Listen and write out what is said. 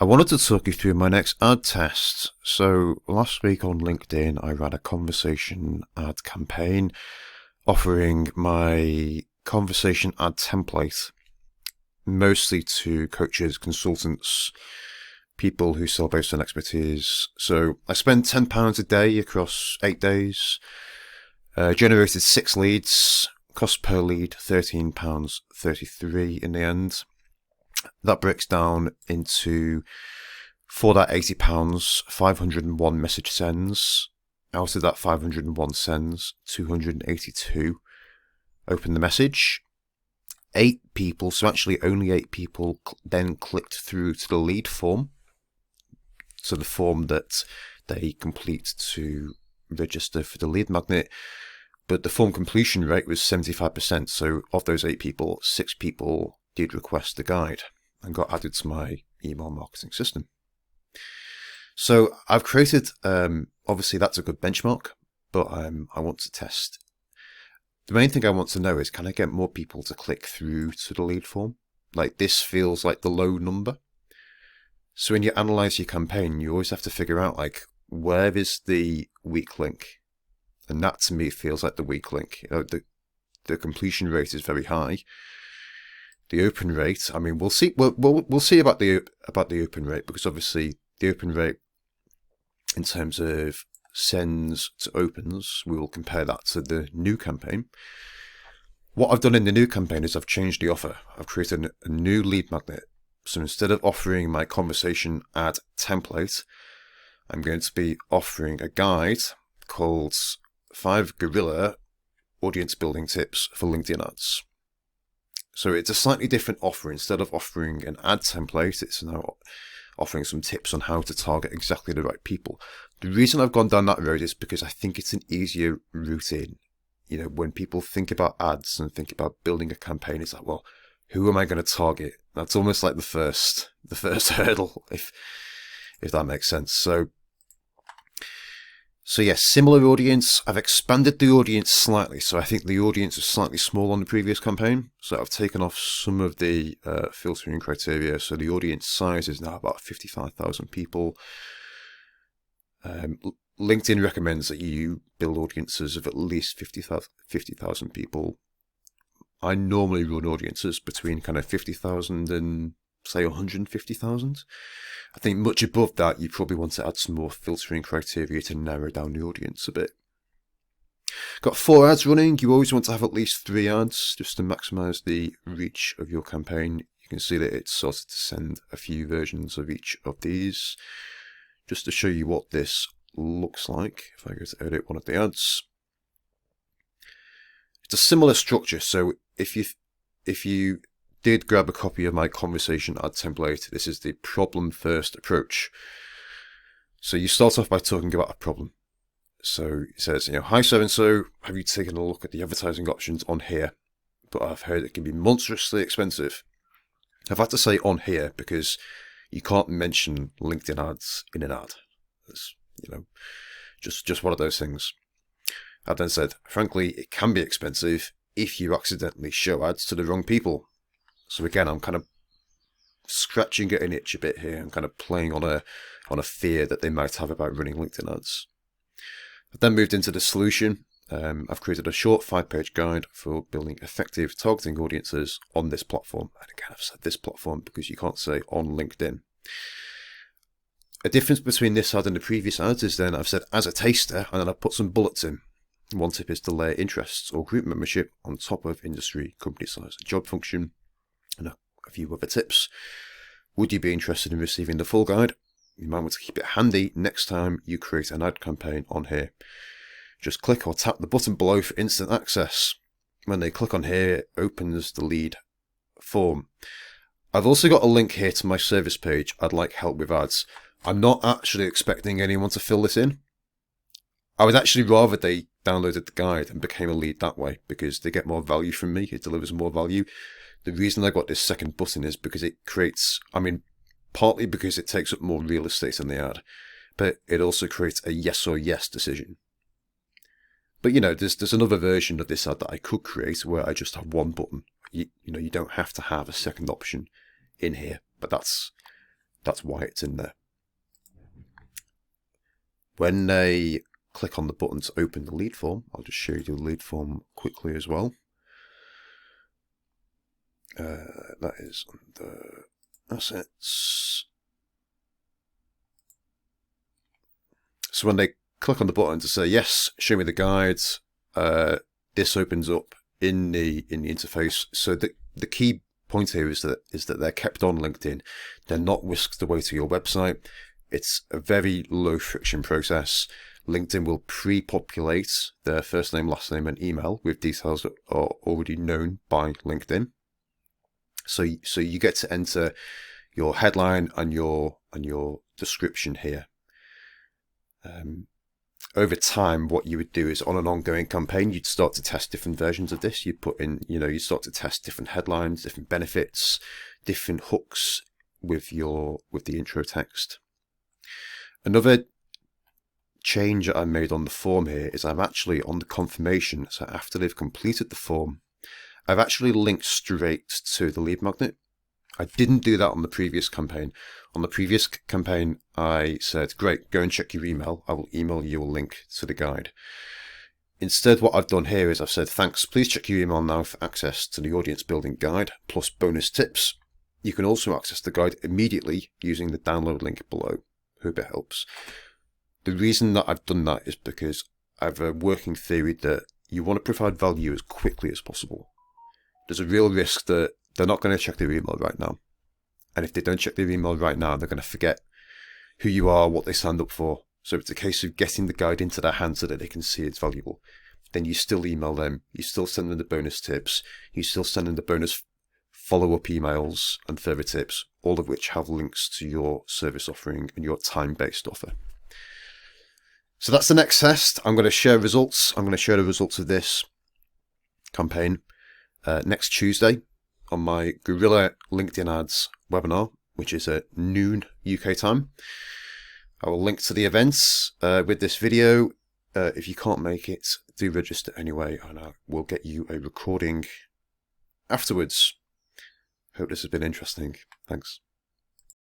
I wanted to talk you through my next ad test. So last week on LinkedIn, I ran a conversation ad campaign offering my conversation ad template mostly to coaches, consultants, people who sell based on expertise. So I spent £10 a day across 8 days, generated 6 leads, cost per lead £13.33 in the end. That breaks down into, for that £80, 501 message sends. Out of that 501 sends, 282 opened the message. 8 people, so actually only 8 people then clicked through to the lead form. So the form that they complete to register for the lead magnet. But the form completion rate was 75%. So of those 8 people, 6 people did request the guide and got added to my email marketing system. So I've created, obviously that's a good benchmark, but I want to test. The main thing I want to know is, can I get more people to click through to the lead form? Like, this feels like the low number. So when you analyze your campaign, you always have to figure out, like, where is the weak link? And that to me feels like the weak link. You know, the completion rate is very high. The open rate, I mean, we'll see. We'll see about the open rate, because obviously the open rate in terms of sends to opens, we will compare that to the new campaign. What I've done in the new campaign is I've changed the offer. I've created a new lead magnet. So instead of offering my conversation ad template, I'm going to be offering a guide called 5 Guerrilla Audience Building Tips for LinkedIn Ads. So it's a slightly different offer. Instead of offering an ad template, it's now offering some tips on how to target exactly the right people. The reason I've gone down that road is because I think it's an easier route in. You know, when people think about ads and think about building a campaign, it's like, well, who am I going to target? That's almost like the first hurdle, if that makes sense. So yes, similar audience. I've expanded the audience slightly. So I think the audience was slightly small on the previous campaign. So I've taken off some of the filtering criteria. So the audience size is now about 55,000 people. LinkedIn recommends that you build audiences of at least 50,000 people. I normally run audiences between kind of 50,000 and say 150,000. I think much above that, you probably want to add some more filtering criteria to narrow down the audience a bit. Got 4 ads running. You always want to have at least 3 ads just to maximize the reach of your campaign. You can see that it's sorted to send a few versions of each of these. Just to show you what this looks like, if I go to edit one of the ads. It's a similar structure. So if you did grab a copy of my conversation ad template, this is the problem first approach. So you start off by talking about a problem. So it says, hi so-and-so, have you taken a look at the advertising options on here? But I've heard it can be monstrously expensive. I've had to say on here because you can't mention LinkedIn ads in an ad. It's, just one of those things. I then said, frankly, it can be expensive if you accidentally show ads to the wrong people. So again, I'm kind of scratching at an itch a bit here and kind of playing on a fear that they might have about running LinkedIn ads. I've then moved into the solution. I've created a short 5-page guide for building effective targeting audiences on this platform. And again, I've said this platform because you can't say on LinkedIn. A difference between this ad and the previous ads is then I've said as a taster, and then I've put some bullets in. One tip is to layer interests or group membership on top of industry, company size, job function, and a few other tips. Would you be interested in receiving the full guide? You might want to keep it handy next time you create an ad campaign on here. Just click or tap the button below for instant access. When they click on here, it opens the lead form. I've also got a link here to my service page. I'd like help with ads. I'm not actually expecting anyone to fill this in. I would actually rather they downloaded the guide and became a lead that way, because they get more value from me. It delivers more value. The reason I got this second button is because it creates, partly because it takes up more real estate in the ad, but it also creates a yes or yes decision. But there's another version of this ad that I could create where I just have one button. You don't have to have a second option in here, but that's That's why it's in there. When they click on the button to open the lead form, I'll just show you the lead form quickly as well. That is under assets. So when they click on the button to say, yes, show me the guides, this opens up in the interface. So the key point here is that they're kept on LinkedIn. They're not whisked away to your website. It's a very low friction process. LinkedIn will pre-populate their first name, last name, and email with details that are already known by LinkedIn. So you get to enter your headline and your description here. Over time, what you would do is on an ongoing campaign, you'd start to test different versions of this. You'd put in, you start to test different headlines, different benefits, different hooks with the intro text. Another change that I made on the form here is I've actually, on the confirmation, so after they've completed the form, I've actually linked straight to the lead magnet. I didn't do that on the previous campaign. On the previous campaign, I said, great, go and check your email. I will email you a link to the guide. Instead, what I've done here is I've said, thanks, please check your email now for access to the audience building guide, plus bonus tips. You can also access the guide immediately using the download link below. Hope it helps. The reason that I've done that is because I have a working theory that you want to provide value as quickly as possible. There's a real risk that they're not going to check their email right now. And if they don't check their email right now, they're going to forget who you are, what they signed up for. So it's a case of getting the guide into their hands so that they can see it's valuable. Then you still email them, you still send them the bonus tips, you still send them the bonus follow-up emails and further tips, all of which have links to your service offering and your time-based offer. So that's the next test. I'm going to share results. I'm going to share the results of this campaign next Tuesday on my Guerrilla LinkedIn Ads webinar, which is at noon UK time. I will link to the events with this video. If you can't make it, do register anyway, and I will get you a recording afterwards. Hope this has been interesting. Thanks.